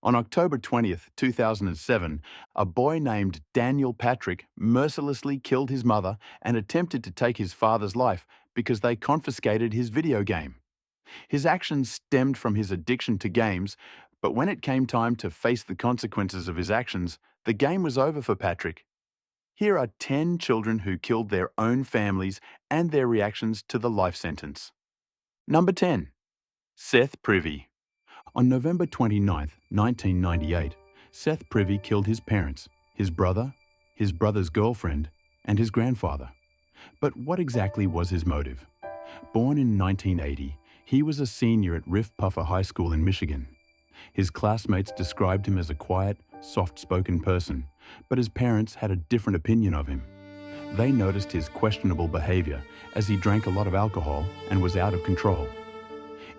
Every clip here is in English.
On October 20th, 2007, a boy named Daniel Patrick mercilessly killed his mother and attempted to take his father's life because they confiscated his video game. His actions stemmed from his addiction to games, but when it came time to face the consequences of his actions, the game was over for Patrick. Here are 10 children who killed their own families and their reactions to the life sentence. Number 10. Seth Privy. On November 29, 1998, Seth Privy killed his parents, his brother, his brother's girlfriend, and his grandfather. But what exactly was his motive? Born in 1980, he was a senior at Riff Puffer High School in Michigan. His classmates described him as a quiet, soft-spoken person, but his parents had a different opinion of him. They noticed his questionable behavior as he drank a lot of alcohol and was out of control.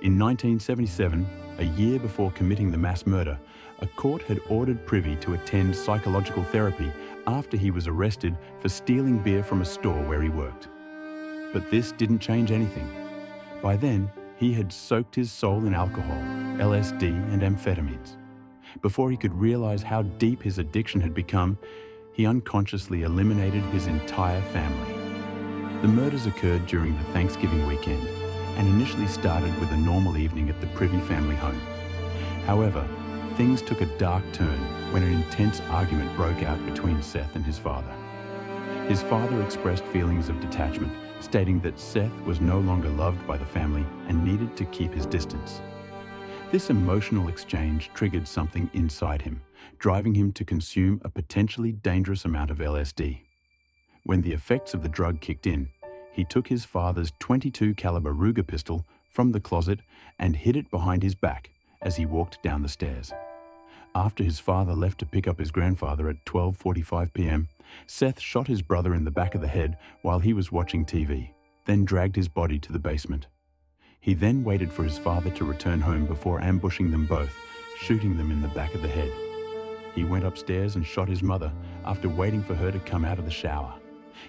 In 1977, a year before committing the mass murder, a court had ordered Privy to attend psychological therapy after he was arrested for stealing beer from a store where he worked. But this didn't change anything. By then, he had soaked his soul in alcohol, LSD, and amphetamines. Before he could realize how deep his addiction had become, he unconsciously eliminated his entire family. The murders occurred during the Thanksgiving weekend and initially started with a normal evening at the Privy family home. However, things took a dark turn when an intense argument broke out between Seth and his father. His father expressed feelings of detachment, stating that Seth was no longer loved by the family and needed to keep his distance. This emotional exchange triggered something inside him, driving him to consume a potentially dangerous amount of LSD. When the effects of the drug kicked in, he took his father's .22 caliber Ruger pistol from the closet and hid it behind his back as he walked down the stairs. After his father left to pick up his grandfather at 12:45 p.m., Seth shot his brother in the back of the head while he was watching TV, then dragged his body to the basement. He then waited for his father to return home before ambushing them both, shooting them in the back of the head. He went upstairs and shot his mother after waiting for her to come out of the shower.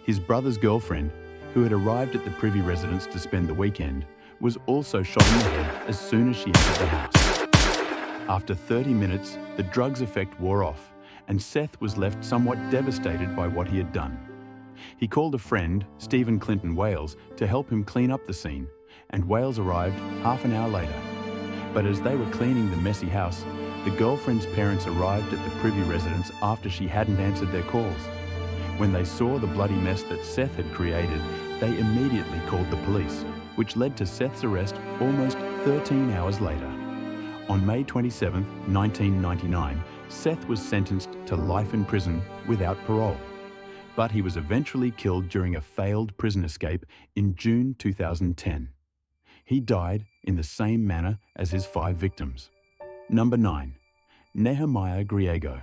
His brother's girlfriend, who had arrived at the Privy residence to spend the weekend, was also shot in the head as soon as she entered the house. After 30 minutes, the drug's effect wore off, and Seth was left somewhat devastated by what he had done. He called a friend, Stephen Clinton Wales, to help him clean up the scene, and Wales arrived half an hour later. But as they were cleaning the messy house, the girlfriend's parents arrived at the Privy residence after she hadn't answered their calls. When they saw the bloody mess that Seth had created, they immediately called the police, which led to Seth's arrest almost 13 hours later. On May 27, 1999, Seth was sentenced to life in prison without parole. But he was eventually killed during a failed prison escape in June 2010. He died in the same manner as his 5 victims. Number 9. Nehemiah Griego.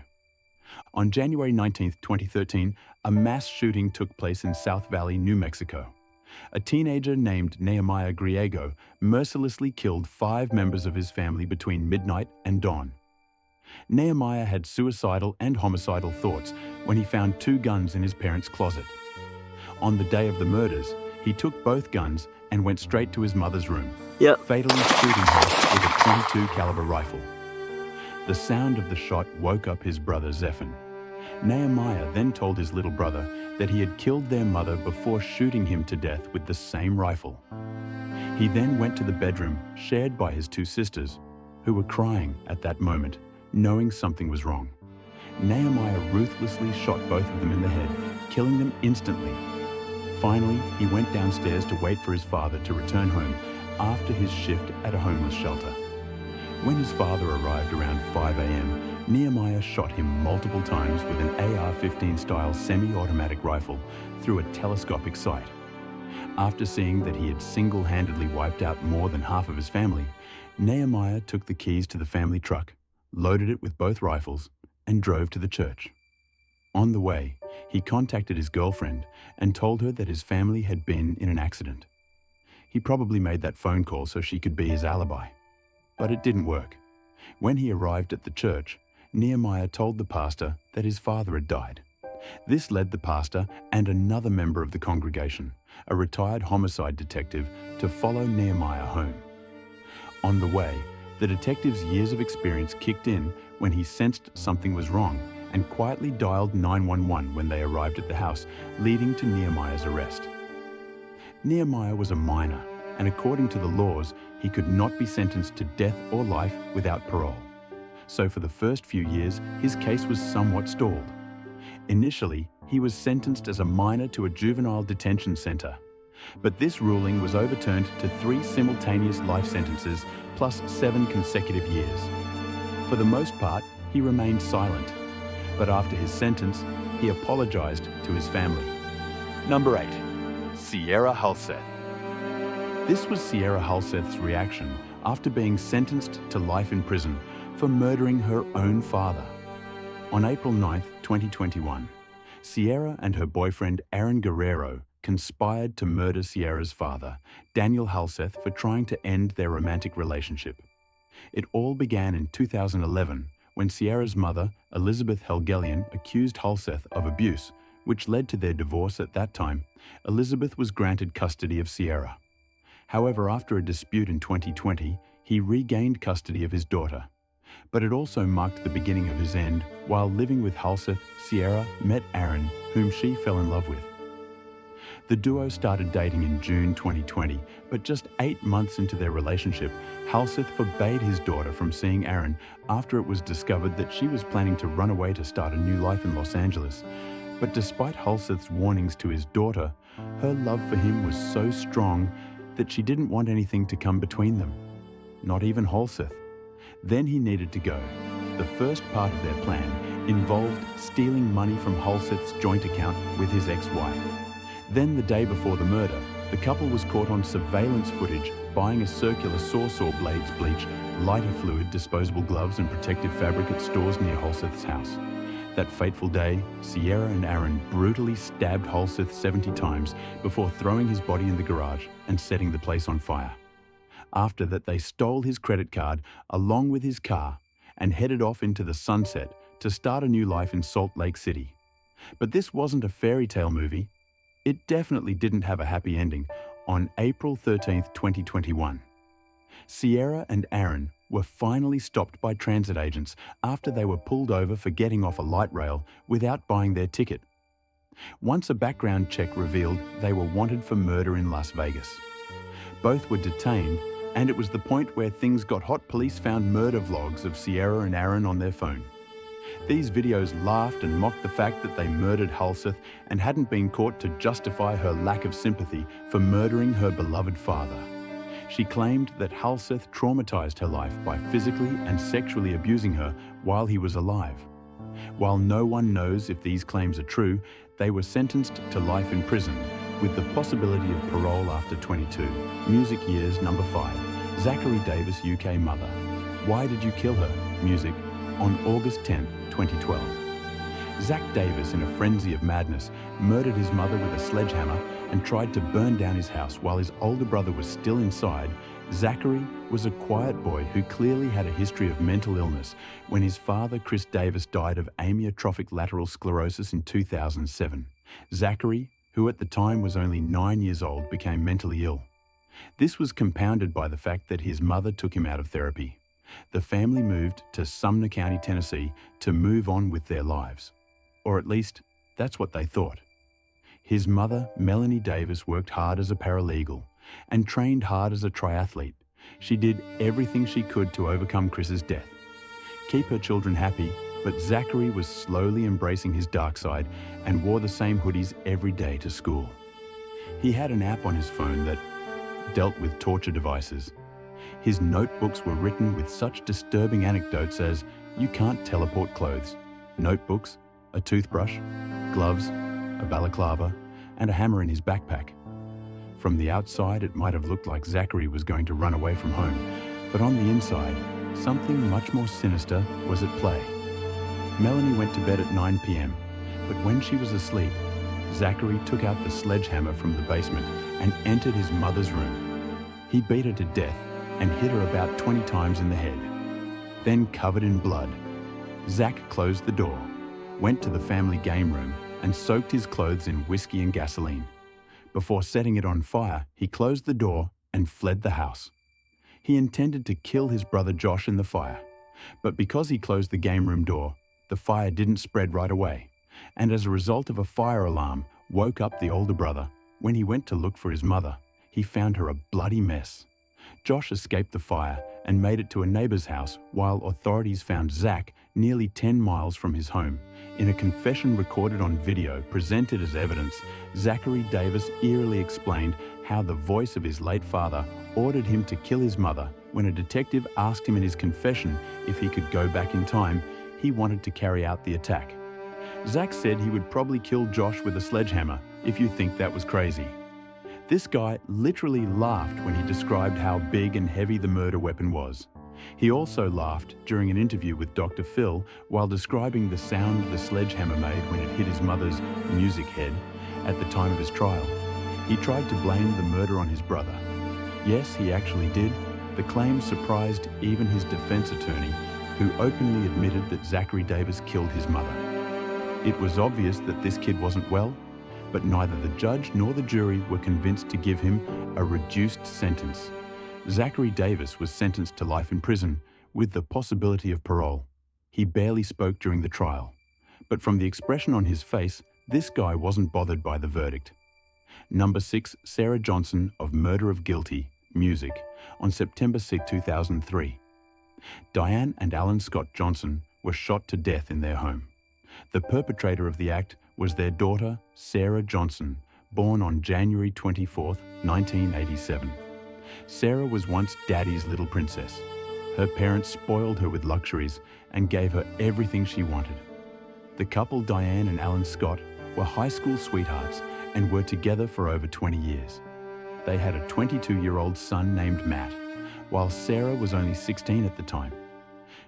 On January 19, 2013, a mass shooting took place in South Valley, New Mexico. A teenager named Nehemiah Griego mercilessly killed 5 members of his family between midnight and dawn. Nehemiah had suicidal and homicidal thoughts when he found 2 guns in his parents' closet. On the day of the murders, he took both guns and went straight to his mother's room, fatally shooting her with a .22 caliber rifle. The sound of the shot woke up his brother Zephan. Nehemiah then told his little brother that he had killed their mother before shooting him to death with the same rifle. He then went to the bedroom shared by his 2 sisters, who were crying at that moment, knowing something was wrong. Nehemiah ruthlessly shot both of them in the head, killing them instantly. Finally, he went downstairs to wait for his father to return home after his shift at a homeless shelter. When his father arrived around 5 a.m., Nehemiah shot him multiple times with an AR-15 style semi-automatic rifle through a telescopic sight. After seeing that he had single-handedly wiped out more than half of his family, Nehemiah took the keys to the family truck, loaded it with both rifles, and drove to the church. On the way, he contacted his girlfriend and told her that his family had been in an accident. He probably made that phone call so she could be his alibi. But it didn't work. When he arrived at the church, Nehemiah told the pastor that his father had died. This led the pastor and another member of the congregation, a retired homicide detective, to follow Nehemiah home. On the way, The detective's years of experience kicked in when he sensed something was wrong and quietly dialed 911 when they arrived at the house, leading to Nehemiah's arrest. Nehemiah was a minor, and according to the laws, he could not be sentenced to death or life without parole. So for the first few years, his case was somewhat stalled. Initially, he was sentenced as a minor to a juvenile detention center. But this ruling was overturned to 3 simultaneous life sentences plus 7 consecutive years. For the most part, he remained silent. But after his sentence, he apologized to his family. Number 8. Sierra Hulseth. This was Sierra Hulseth's reaction after being sentenced to life in prison for murdering her own father. On April 9, 2021, Sierra and her boyfriend Aaron Guerrero conspired to murder Sierra's father, Daniel Hulseth, for trying to end their romantic relationship. It all began in 2011 when Sierra's mother, Elizabeth Helgelian, accused Hulseth of abuse, which led to their divorce. At that time, Elizabeth was granted custody of Sierra. However, after a dispute in 2020, he regained custody of his daughter. But it also marked the beginning of his end. While living with Hulseth, Sierra met Aaron, whom she fell in love with. The duo started dating in June 2020, but just 8 months into their relationship, Hulseth forbade his daughter from seeing Aaron after it was discovered that she was planning to run away to start a new life in Los Angeles. But despite Hulseth's warnings to his daughter, her love for him was so strong that she didn't want anything to come between them. Not even Hulseth. Then he needed to go. The first part of their plan involved stealing money from Hulseth's joint account with his ex-wife. Then the day before the murder, the couple was caught on surveillance footage buying a circular saw blades, bleach, lighter fluid, disposable gloves and protective fabric at stores near Hulseth's house. That fateful day, Sierra and Aaron brutally stabbed Hulseth 70 times before throwing his body in the garage and setting the place on fire. After that, they stole his credit card along with his car and headed off into the sunset to start a new life in Salt Lake City. But this wasn't a fairy tale movie. It definitely didn't have a happy ending. On April 13, 2021, Sierra and Aaron were finally stopped by transit agents after they were pulled over for getting off a light rail without buying their ticket. Once a background check revealed they were wanted for murder in Las Vegas. Both were detained, and it was the point where things got hot. Police found murder vlogs of Sierra and Aaron on their phone. These videos laughed and mocked the fact that they murdered Hulseth and hadn't been caught to justify her lack of sympathy for murdering her beloved father. She claimed that Hulseth traumatized her life by physically and sexually abusing her while he was alive. While no one knows if these claims are true, they were sentenced to life in prison with the possibility of parole after 22. Music years. Number 5. Zachary Davis, UK mother. Why did you kill her? Music. On August 10, 2012. Zach Davis, in a frenzy of madness, murdered his mother with a sledgehammer and tried to burn down his house while his older brother was still inside. Zachary was a quiet boy who clearly had a history of mental illness when his father, Chris Davis, died of amyotrophic lateral sclerosis in 2007. Zachary, who at the time was only 9 years old, became mentally ill. This was compounded by the fact that his mother took him out of therapy. The family moved to Sumner County, Tennessee, to move on with their lives. Or at least, that's what they thought. His mother, Melanie Davis, worked hard as a paralegal and trained hard as a triathlete. She did everything she could to overcome Chris's death, keep her children happy, but Zachary was slowly embracing his dark side and wore the same hoodies every day to school. He had an app on his phone that dealt with torture devices. His notebooks were written with such disturbing anecdotes as, "You can't teleport clothes," notebooks, a toothbrush, gloves, a balaclava, and a hammer in his backpack. From the outside, it might have looked like Zachary was going to run away from home, but on the inside, something much more sinister was at play. Melanie went to bed at 9 p.m., but when she was asleep, Zachary took out the sledgehammer from the basement and entered his mother's room. He beat her to death and hit her about 20 times in the head. Then, covered in blood, Zach closed the door, went to the family game room, and soaked his clothes in whiskey and gasoline. Before setting it on fire, he closed the door and fled the house. He intended to kill his brother Josh in the fire, but because he closed the game room door, the fire didn't spread right away, and as a result of a fire alarm, woke up the older brother. When he went to look for his mother, he found her a bloody mess. Josh escaped the fire and made it to a neighbor's house, while authorities found Zach nearly 10 miles from his home. In a confession recorded on video presented as evidence, Zachary Davis eerily explained how the voice of his late father ordered him to kill his mother. When a detective asked him in his confession if he could go back in time, he wanted to carry out the attack. Zach said he would probably kill Josh with a sledgehammer if you think that was crazy. This guy literally laughed when he described how big and heavy the murder weapon was. He also laughed during an interview with Dr. Phil while describing the sound the sledgehammer made when it hit his mother's music head at the time of his trial. He tried to blame the murder on his brother. Yes, he actually did. The claim surprised even his defense attorney, who openly admitted that Zachary Davis killed his mother. It was obvious that this kid wasn't well, but neither the judge nor the jury were convinced to give him a reduced sentence. Zachary Davis was sentenced to life in prison with the possibility of parole. He barely spoke during the trial, but from the expression on his face, this guy wasn't bothered by the verdict. Number 6, Sarah Johnson of Murder of Guilty, Music, on September 6, 2003. Diane and Alan Scott Johnson were shot to death in their home. The perpetrator of the act was their daughter, Sarah Johnson, born on January 24, 1987. Sarah was once Daddy's little princess. Her parents spoiled her with luxuries and gave her everything she wanted. The couple, Diane and Alan Scott, were high school sweethearts and were together for over 20 years. They had a 22-year-old son named Matt, while Sarah was only 16 at the time.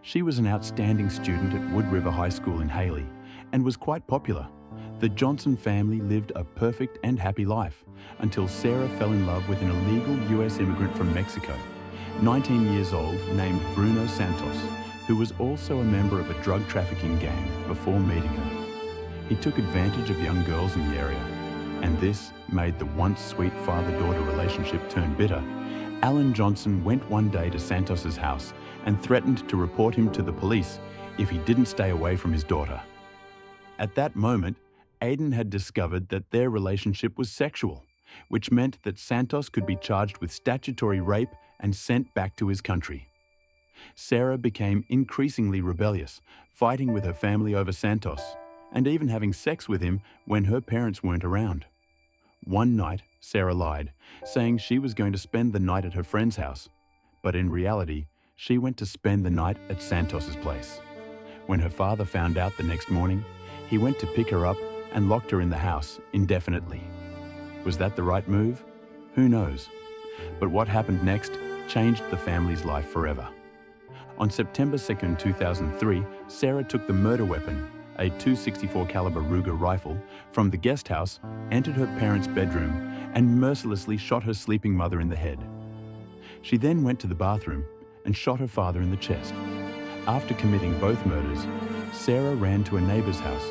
She was an outstanding student at Wood River High School in Haley and was quite popular. The Johnson family lived a perfect and happy life until Sarah fell in love with an illegal US immigrant from Mexico, 19 years old, named Bruno Santos, who was also a member of a drug trafficking gang before meeting her. He took advantage of young girls in the area, and this made the once sweet father-daughter relationship turn bitter. Alan Johnson went one day to Santos's house and threatened to report him to the police if he didn't stay away from his daughter. At that moment, Aiden had discovered that their relationship was sexual, which meant that Santos could be charged with statutory rape and sent back to his country. Sarah became increasingly rebellious, fighting with her family over Santos, and even having sex with him when her parents weren't around. One night, Sarah lied, saying she was going to spend the night at her friend's house, but in reality, she went to spend the night at Santos's place. When her father found out the next morning, he went to pick her up and locked her in the house indefinitely. Was that the right move? Who knows? But what happened next changed the family's life forever. On September 2, 2003, Sarah took the murder weapon, a .264 caliber Ruger rifle, from the guest house, entered her parents' bedroom, and mercilessly shot her sleeping mother in the head. She then went to the bathroom and shot her father in the chest. After committing both murders, Sarah ran to a neighbor's house,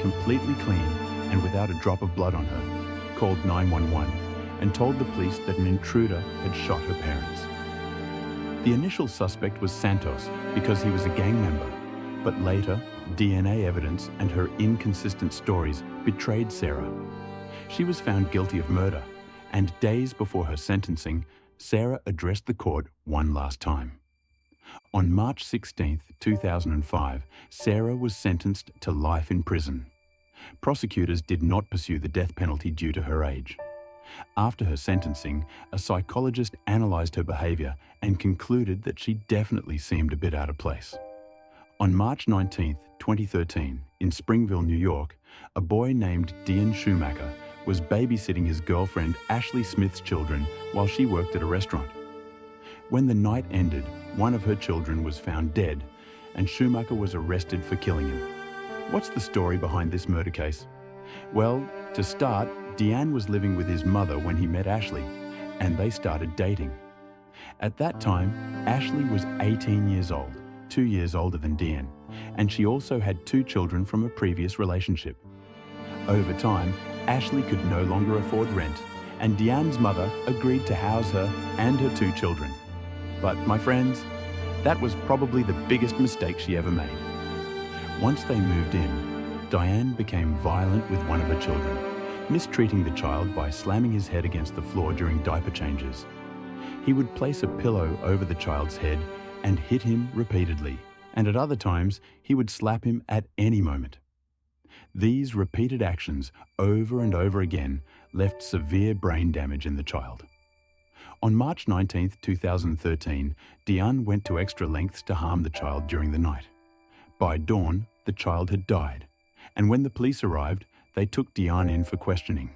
completely clean and without a drop of blood on her, called 911, and told the police that an intruder had shot her parents. The initial suspect was Santos because he was a gang member, but later, DNA evidence and her inconsistent stories betrayed Sarah. She was found guilty of murder, and days before her sentencing, Sarah addressed the court one last time. On March 16, 2005, Sarah was sentenced to life in prison. Prosecutors did not pursue the death penalty due to her age. After her sentencing, a psychologist analyzed her behavior and concluded that she definitely seemed a bit out of place. On March 19, 2013, in Springville, New York, a boy named Dean Schumacher was babysitting his girlfriend Ashley Smith's children while she worked at a restaurant. When the night ended, one of her children was found dead, and Schumacher was arrested for killing him. What's the story behind this murder case? Well, to start, Dean was living with his mother when he met Ashley, and they started dating. At that time, Ashley was 18 years old, 2 years older than Dean, and she also had 2 children from a previous relationship. Over time, Ashley could no longer afford rent, and Dean's mother agreed to house her and her 2 children. But, my friends, that was probably the biggest mistake she ever made. Once they moved in, Diane became violent with one of her children, mistreating the child by slamming his head against the floor during diaper changes. He would place a pillow over the child's head and hit him repeatedly, and at other times, he would slap him at any moment. These repeated actions over and over again left severe brain damage in the child. On March 19, 2013, Diane went to extra lengths to harm the child during the night. By dawn, the child had died, and when the police arrived, they took Diane in for questioning.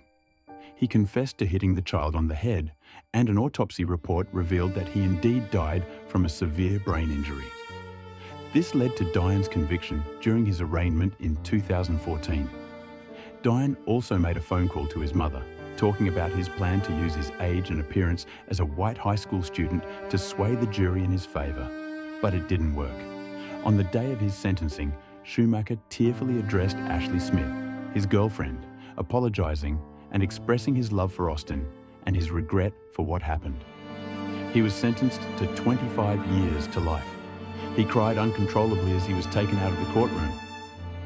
He confessed to hitting the child on the head, and an autopsy report revealed that he indeed died from a severe brain injury. This led to Diane's conviction during his arraignment in 2014. Diane also made a phone call to his mother, talking about his plan to use his age and appearance as a white high school student to sway the jury in his favor. But it didn't work. On the day of his sentencing, Schumacher tearfully addressed Ashley Smith, his girlfriend, apologizing and expressing his love for Austin and his regret for what happened. He was sentenced to 25 years to life. He cried uncontrollably as he was taken out of the courtroom.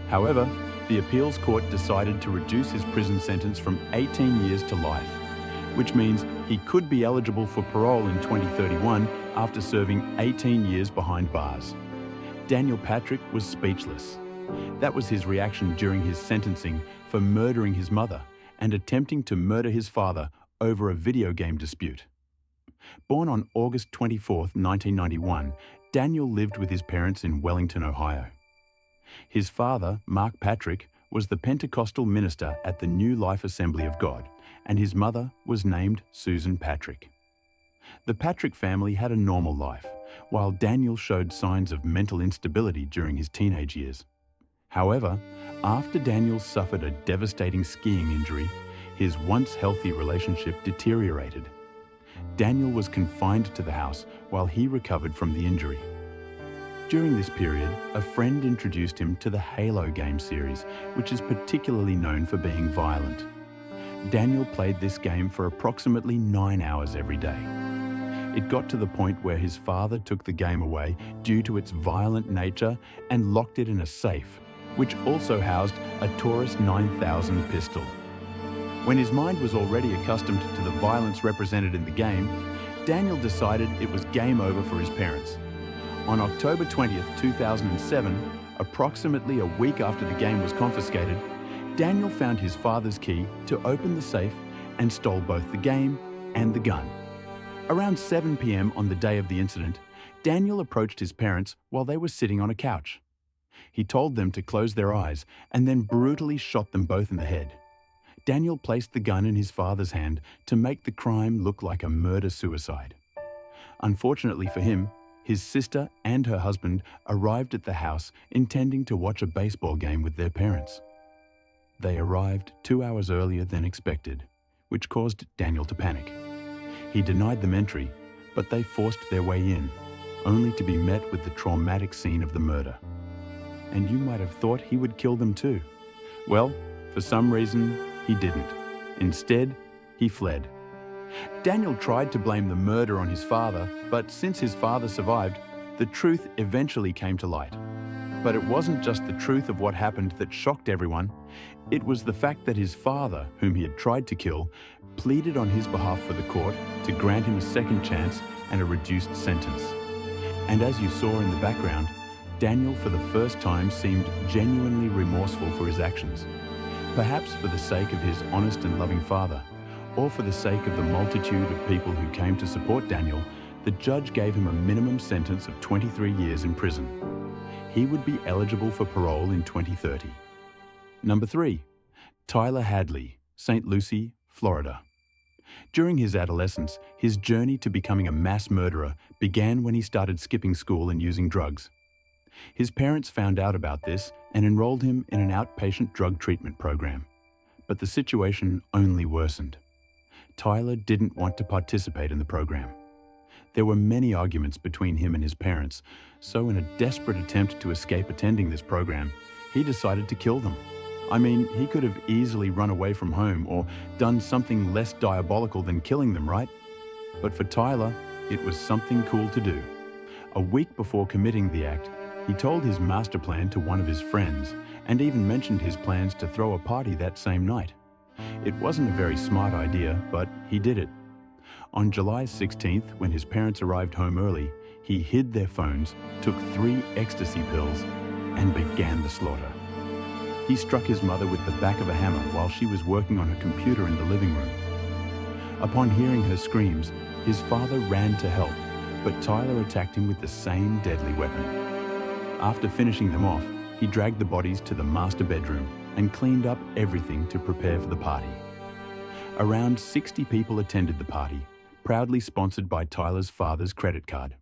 However, the appeals court decided to reduce his prison sentence from 18 years to life, which means he could be eligible for parole in 2031 after serving 18 years behind bars. Daniel Patrick was speechless. That was his reaction during his sentencing for murdering his mother and attempting to murder his father over a video game dispute. Born on August 24, 1991, Daniel lived with his parents in Wellington, Ohio. His father, Mark Patrick, was the Pentecostal minister at the New Life Assembly of God, and his mother was named Susan Patrick. The Patrick family had a normal life, while Daniel showed signs of mental instability during his teenage years. However, after Daniel suffered a devastating skiing injury, his once healthy relationship deteriorated. Daniel was confined to the house while he recovered from the injury. During this period, a friend introduced him to the Halo game series, which is particularly known for being violent. Daniel played this game for approximately 9 hours every day. It got to the point where his father took the game away due to its violent nature and locked it in a safe, which also housed a Taurus 9000 pistol. When his mind was already accustomed to the violence represented in the game, Daniel decided it was game over for his parents. On October 20th, 2007, approximately a week after the game was confiscated, Daniel found his father's key to open the safe and stole both the game and the gun. Around 7 p.m. on the day of the incident, Daniel approached his parents while they were sitting on a couch. He told them to close their eyes and then brutally shot them both in the head. Daniel placed the gun in his father's hand to make the crime look like a murder-suicide. Unfortunately for him, his sister and her husband arrived at the house intending to watch a baseball game with their parents. They arrived 2 hours earlier than expected, which caused Daniel to panic. He denied them entry, but they forced their way in, only to be met with the traumatic scene of the murder. And you might have thought he would kill them too. Well, for some reason, he didn't. Instead, he fled. Daniel tried to blame the murder on his father, but since his father survived, the truth eventually came to light. But it wasn't just the truth of what happened that shocked everyone. It was the fact that his father, whom he had tried to kill, pleaded on his behalf for the court to grant him a second chance and a reduced sentence. And as you saw in the background, Daniel for the first time seemed genuinely remorseful for his actions. Perhaps for the sake of his honest and loving father, or for the sake of the multitude of people who came to support Daniel, the judge gave him a minimum sentence of 23 years in prison. He would be eligible for parole in 2030. Number 3. Tyler Hadley, St. Lucie, Florida. During his adolescence, his journey to becoming a mass murderer began when he started skipping school and using drugs. His parents found out about this and enrolled him in an outpatient drug treatment program. But the situation only worsened. Tyler didn't want to participate in the program. There were many arguments between him and his parents, so in a desperate attempt to escape attending this program, he decided to kill them. I mean, he could have easily run away from home or done something less diabolical than killing them, right? But for Tyler, it was something cool to do. A week before committing the act, he told his master plan to one of his friends and even mentioned his plans to throw a party that same night. It wasn't a very smart idea, but he did it. On July 16th, when his parents arrived home early, he hid their phones, took 3 ecstasy pills, and began the slaughter. He struck his mother with the back of a hammer while she was working on her computer in the living room. Upon hearing her screams, his father ran to help, but Tyler attacked him with the same deadly weapon. After finishing them off, he dragged the bodies to the master bedroom and cleaned up everything to prepare for the party. Around 60 people attended the party, proudly sponsored by Tyler's father's credit card.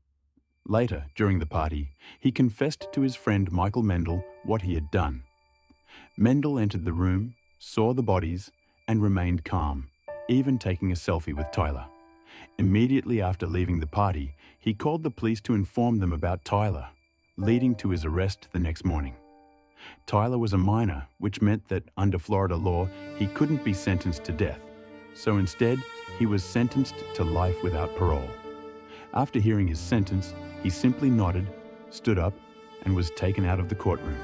Later, during the party, he confessed to his friend Michael Mendel what he had done. Mendel entered the room, saw the bodies, and remained calm, even taking a selfie with Tyler. Immediately after leaving the party, he called the police to inform them about Tyler, leading to his arrest the next morning. Tyler was a minor, which meant that under Florida law, he couldn't be sentenced to death. So instead, he was sentenced to life without parole. After hearing his sentence, he simply nodded, stood up, and was taken out of the courtroom.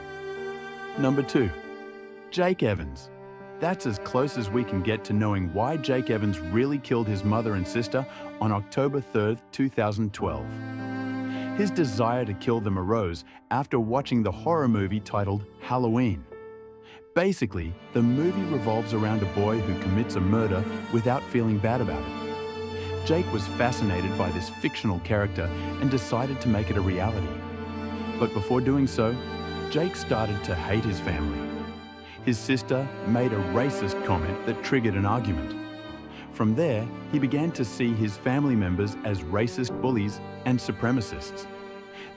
Number 2. Jake Evans. That's as close as we can get to knowing why Jake Evans really killed his mother and sister on October 3rd, 2012. His desire to kill them arose after watching the horror movie titled Halloween. Basically, the movie revolves around a boy who commits a murder without feeling bad about it. Jake was fascinated by this fictional character and decided to make it a reality. But before doing so, Jake started to hate his family. His sister made a racist comment that triggered an argument. From there, he began to see his family members as racist bullies and supremacists.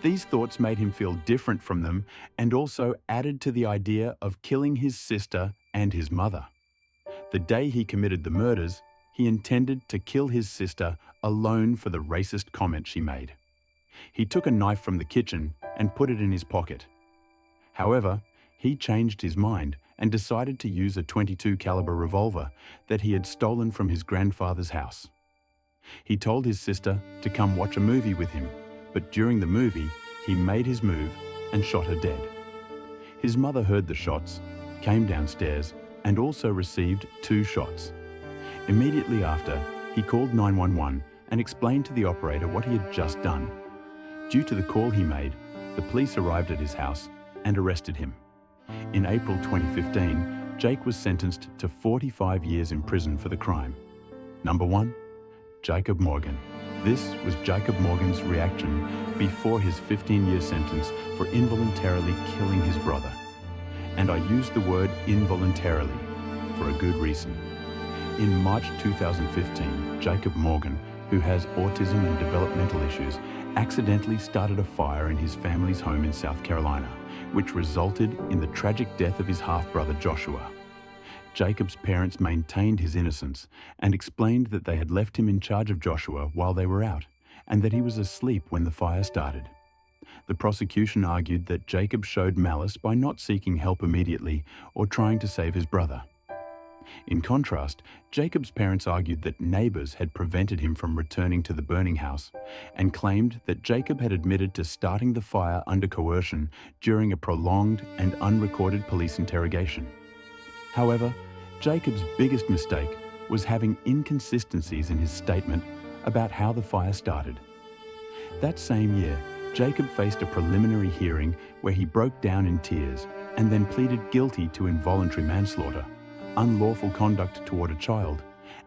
These thoughts made him feel different from them and also added to the idea of killing his sister and his mother. The day he committed the murders, he intended to kill his sister alone for the racist comment she made. He took a knife from the kitchen and put it in his pocket. However, he changed his mind and decided to use a .22 caliber revolver that he had stolen from his grandfather's house. He told his sister to come watch a movie with him, but during the movie, he made his move and shot her dead. His mother heard the shots, came downstairs, and also received 2 shots. Immediately after, he called 911 and explained to the operator what he had just done. Due to the call he made, the police arrived at his house and arrested him. In April 2015, Jake was sentenced to 45 years in prison for the crime. Number 1. Jacob Morgan. This was Jacob Morgan's reaction before his 15-year sentence for involuntarily killing his brother. And I use the word involuntarily for a good reason. In March 2015, Jacob Morgan, who has autism and developmental issues, accidentally started a fire in his family's home in South Carolina, which resulted in the tragic death of his half-brother Joshua. Jacob's parents maintained his innocence and explained that they had left him in charge of Joshua while they were out, and that he was asleep when the fire started. The prosecution argued that Jacob showed malice by not seeking help immediately or trying to save his brother. In contrast, Jacob's parents argued that neighbors had prevented him from returning to the burning house and claimed that Jacob had admitted to starting the fire under coercion during a prolonged and unrecorded police interrogation. However, Jacob's biggest mistake was having inconsistencies in his statement about how the fire started. That same year, Jacob faced a preliminary hearing where he broke down in tears and then pleaded guilty to involuntary manslaughter, unlawful conduct toward a child,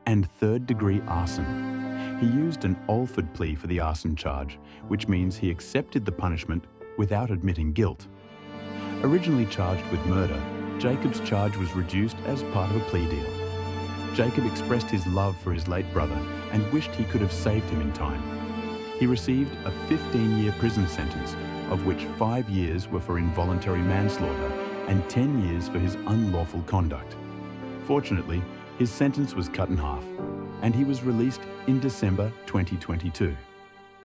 and third-degree arson. He used an Alford plea for the arson charge, which means he accepted the punishment without admitting guilt. Originally charged with murder, Jacob's charge was reduced as part of a plea deal. Jacob expressed his love for his late brother and wished he could have saved him in time. He received a 15-year prison sentence, of which 5 years were for involuntary manslaughter and 10 years for his unlawful conduct. Fortunately, his sentence was cut in half, and he was released in December 2022.